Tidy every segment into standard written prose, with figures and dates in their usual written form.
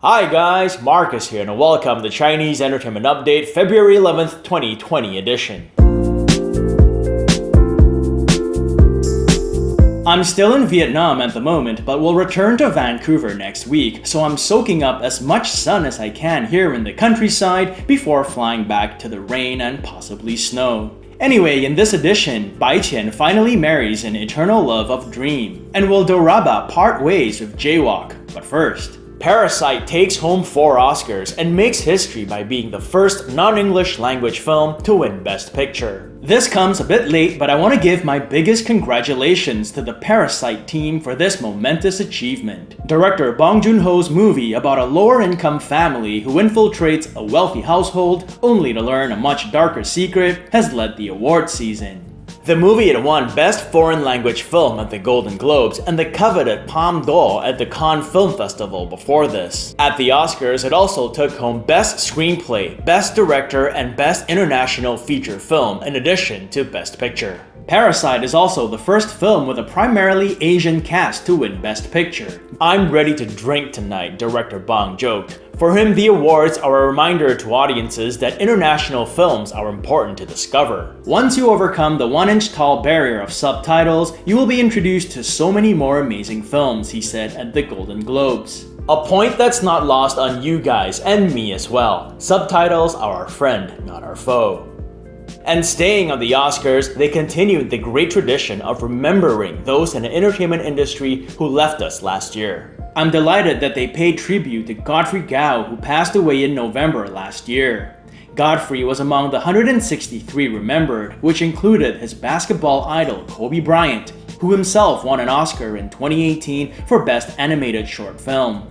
Hi guys, Marcus here and welcome to the Chinese Entertainment Update February 11th, 2020 edition. I'm still in Vietnam at the moment, but will return to Vancouver next week, so I'm soaking up as much sun as I can here in the countryside before flying back to the rain and possibly snow. Anyway, in this edition, Qian finally marries an eternal love of Dream, and will Dilraba part ways with Jaywalk. But first, Parasite takes home 4 Oscars and makes history by being the first non-English language film to win Best Picture. This comes a bit late, but I want to give my biggest congratulations to the Parasite team for this momentous achievement. Director Bong Joon-ho's movie about a lower-income family who infiltrates a wealthy household only to learn a much darker secret has led the award season. The movie had won Best Foreign Language Film at the Golden Globes and the coveted Palme d'Or at the Cannes Film Festival before this. At the Oscars, it also took home Best Screenplay, Best Director, and Best International Feature Film, in addition to Best Picture. Parasite is also the first film with a primarily Asian cast to win Best Picture. "I'm ready to drink tonight," director Bong joked. For him, the awards are a reminder to audiences that international films are important to discover. Once you overcome the 1-inch tall barrier of subtitles, you will be introduced to so many more amazing films, he said at the Golden Globes. A point that's not lost on you guys and me as well. Subtitles are our friend, not our foe. And staying on the Oscars, they continued the great tradition of remembering those in the entertainment industry who left us last year. I'm delighted that they paid tribute to Godfrey Gao, who passed away in November last year. Godfrey was among the 163 remembered, which included his basketball idol Kobe Bryant, who himself won an Oscar in 2018 for Best Animated Short Film.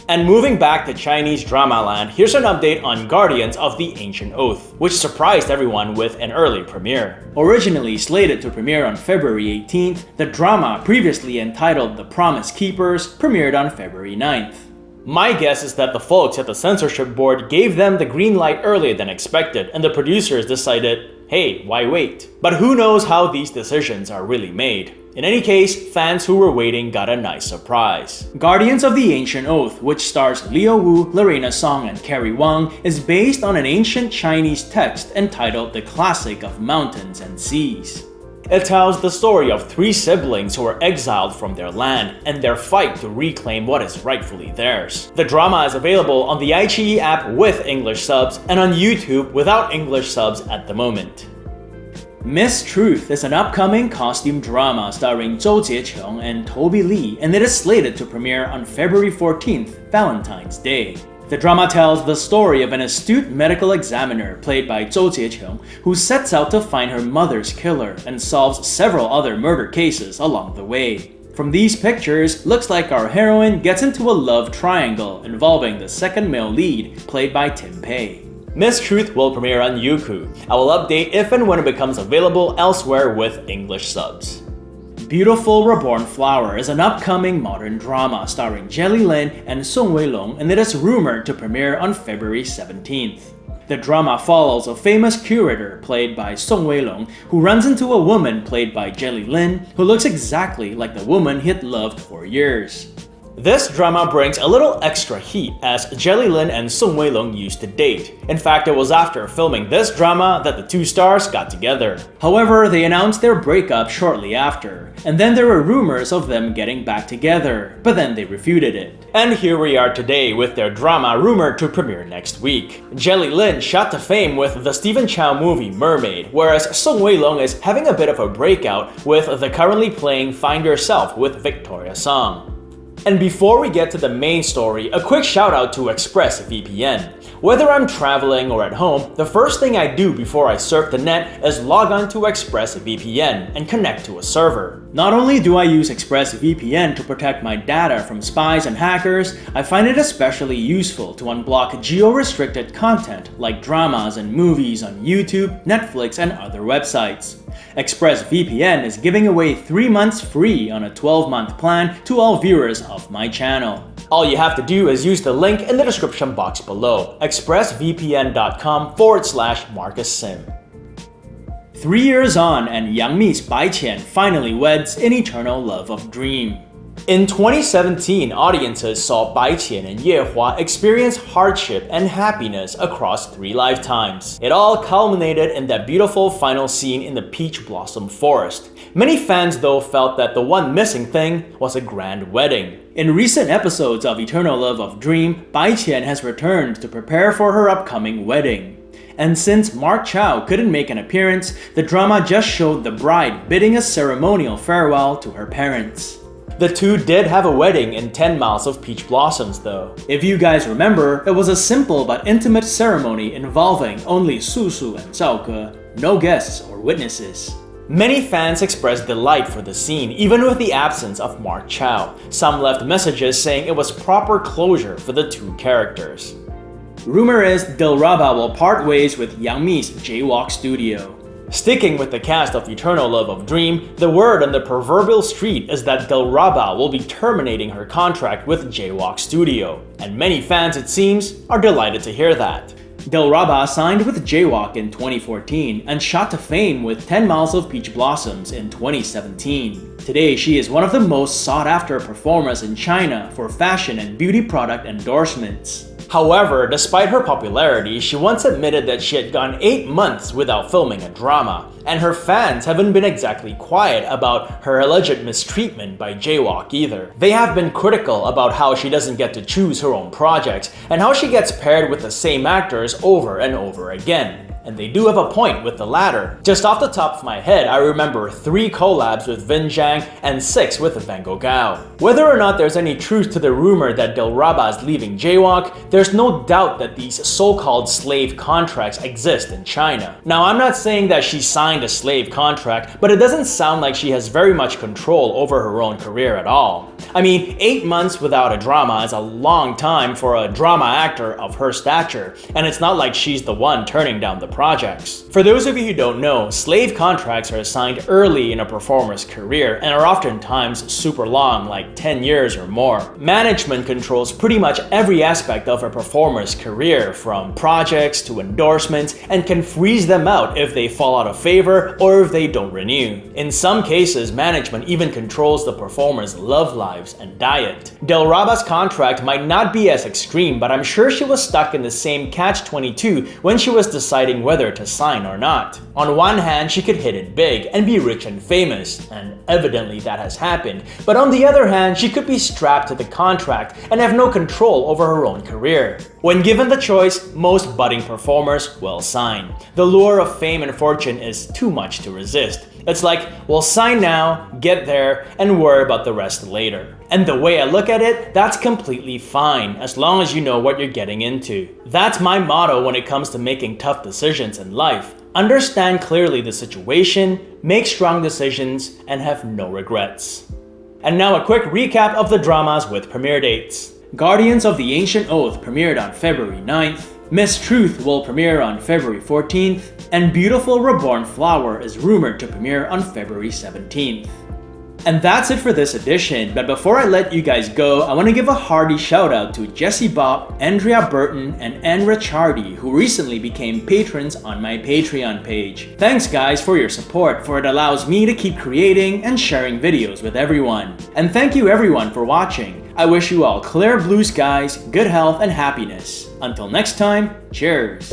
And moving back to Chinese drama land, here's an update on Guardians of the Ancient Oath, which surprised everyone with an early premiere. Originally slated to premiere on February 18th, the drama, previously entitled The Promise Keepers, premiered on February 9th. My guess is that the folks at the censorship board gave them the green light earlier than expected, and the producers decided, hey, why wait? But who knows how these decisions are really made. In any case, fans who were waiting got a nice surprise. Guardians of the Ancient Oath, which stars Leo Wu, Lorena Song, and Carrie Wang, is based on an ancient Chinese text entitled The Classic of Mountains and Seas. It tells the story of 3 siblings who were exiled from their land and their fight to reclaim what is rightfully theirs. The drama is available on the iQIYI app with English subs and on YouTube without English subs at the moment. Miss Truth is an upcoming costume drama starring Zhou Jieqiong and Toby Lee, and it is slated to premiere on February 14th, Valentine's Day. The drama tells the story of an astute medical examiner played by Zhou Jieqiong who sets out to find her mother's killer and solves several other murder cases along the way. From these pictures, looks like our heroine gets into a love triangle involving the second male lead played by Tim Pei. Miss Truth will premiere on Youku. I will update if and when it becomes available elsewhere with English subs. Beautiful Reborn Flower is an upcoming modern drama starring Jelly Lin and Song Weilong, and it is rumored to premiere on February 17th. The drama follows a famous curator played by Song Weilong who runs into a woman played by Jelly Lin who looks exactly like the woman he had loved for years. This drama brings a little extra heat as Jelly Lin and Song Weilong used to date. In fact, it was after filming this drama that the 2 stars got together. However, they announced their breakup shortly after, and then there were rumors of them getting back together, but then they refuted it. And here we are today with their drama rumored to premiere next week. Jelly Lin shot to fame with the Stephen Chow movie Mermaid, whereas Song Weilong is having a bit of a breakout with the currently playing Find Yourself with Victoria Song. And before we get to the main story, a quick shout out to Express VPN. Whether I'm traveling or at home, the first thing I do before I surf the net is log on to Express VPN and connect to a server. Not only do I use Express VPN to protect my data from spies and hackers, I find it especially useful to unblock geo-restricted content like dramas and movies on YouTube, Netflix, and other websites. ExpressVPN is giving away 3 months free on a 12-month plan to all viewers of my channel. All you have to do is use the link in the description box below, expressvpn.com/MarcusSim. 3 years on and Yang Mi's Qian finally weds in eternal love of Dream. In 2017, audiences saw Bai Qian and Ye Hua experience hardship and happiness across 3 lifetimes. It all culminated in that beautiful final scene in the peach blossom forest. Many fans though felt that the one missing thing was a grand wedding. In recent episodes of Eternal Love of Dream, Bai Qian has returned to prepare for her upcoming wedding. And since Mark Chow couldn't make an appearance, the drama just showed the bride bidding a ceremonial farewell to her parents. The two did have a wedding in 10 miles of peach blossoms though. If you guys remember, it was a simple but intimate ceremony involving only Su Su and Zhao Ge, no guests or witnesses. Many fans expressed delight for the scene, even with the absence of Mark Chow. Some left messages saying it was proper closure for the two characters. Rumor is Dilraba will part ways with Yang Mi's Jaywalk studio. Sticking with the cast of Eternal Love of Dream, the word on the proverbial street is that Dilraba will be terminating her contract with Jaywalk Studio, and many fans, it seems, are delighted to hear that. Dilraba signed with Jaywalk in 2014 and shot to fame with 10 Miles of Peach Blossoms in 2017. Today, she is one of the most sought-after performers in China for fashion and beauty product endorsements. However, despite her popularity, she once admitted that she had gone 8 months without filming a drama, and her fans haven't been exactly quiet about her alleged mistreatment by Jaywalk either. They have been critical about how she doesn't get to choose her own projects, and how she gets paired with the same actors over and over again. And they do have a point with the latter. Just off the top of my head, I remember 3 collabs with Vin Zhang and 6 with Van Gogh Gao. Whether or not there's any truth to the rumor that Dilraba is leaving Jaywalk, there's no doubt that these so-called slave contracts exist in China. Now, I'm not saying that she signed a slave contract, but it doesn't sound like she has very much control over her own career at all. I mean, 8 months without a drama is a long time for a drama actor of her stature, and it's not like she's the one turning down the projects. For those of you who don't know, slave contracts are assigned early in a performer's career and are oftentimes super long, like 10 years or more. Management controls pretty much every aspect of a performer's career, from projects to endorsements, and can freeze them out if they fall out of favor or if they don't renew. In some cases, management even controls the performer's love lives and diet. Dilraba's contract might not be as extreme, but I'm sure she was stuck in the same catch-22 when she was deciding whether to sign or not. On one hand, she could hit it big and be rich and famous, and evidently that has happened, but on the other hand, she could be strapped to the contract and have no control over her own career. When given the choice, most budding performers will sign. The lure of fame and fortune is too much to resist. It's like, we'll sign now, get there, and worry about the rest later. And the way I look at it, that's completely fine, as long as you know what you're getting into. That's my motto when it comes to making tough decisions in life. Understand clearly the situation, make strong decisions, and have no regrets. And now a quick recap of the dramas with premiere dates. Guardians of the Ancient Oath premiered on February 9th, Miss Truth will premiere on February 14th, and Beautiful Reborn Flower is rumored to premiere on February 17th. And that's it for this edition, but before I let you guys go, I want to give a hearty shout out to Jessie Bopp, Andrea Burton, and Anne Ricciardi, who recently became patrons on my Patreon page. Thanks guys for your support, for it allows me to keep creating and sharing videos with everyone. And thank you everyone for watching. I wish you all clear blue skies, good health, and happiness. Until next time, cheers!